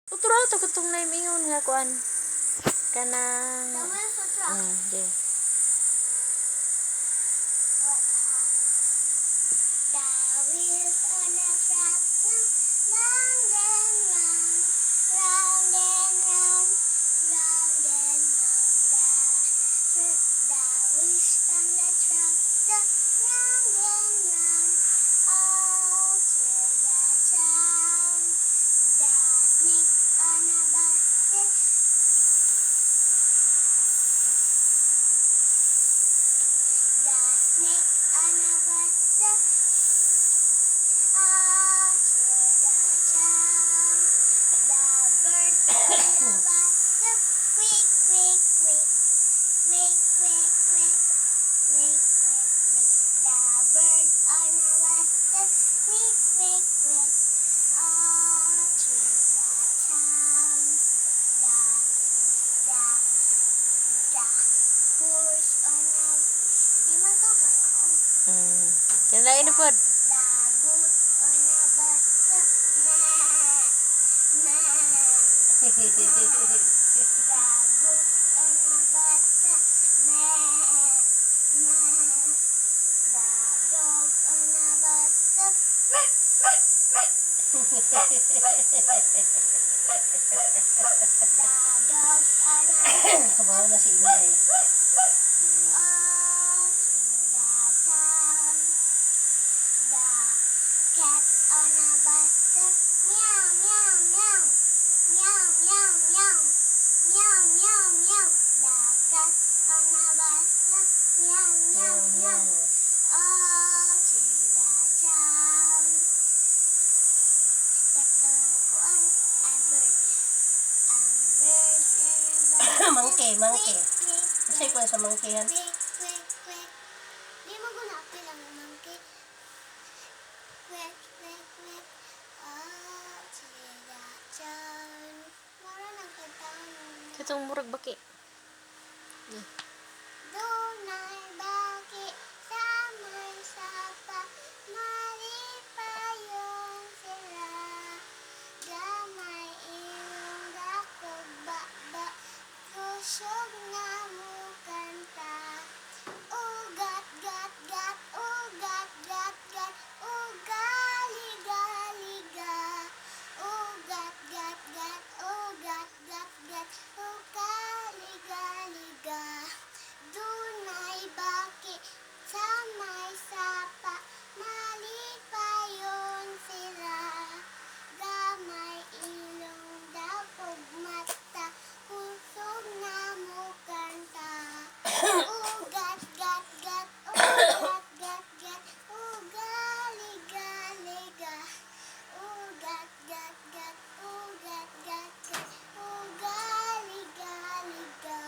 Utro to katong na ingon nga kuan. Kanang di. Kanlain na pod. Kabaw na si Inday. Mangke. Masay ko sa mangkehan. Di mo guna apil ang mangke. Mara nang kataon. Katong murag baki. Dunay baki sa may sapa, malipayong sila. Gamay imong dakog ba, kusog na mo kanta. Ugat, gat, gat, ugat, gat, gat, ugali, gali, ga. Ugat, gat, gat, ugat, gat, gat, ugali, gali, ga. Dunay baki sa may sapa, malipayon sila. Gamay ilong dakog mata, kusog na mo kanta. Ugat, gat, gat, ugat, gat, gat, ugali, gali, ga. Ugat, gat, gat, ugat, gat, gat, ugali, gali, ga.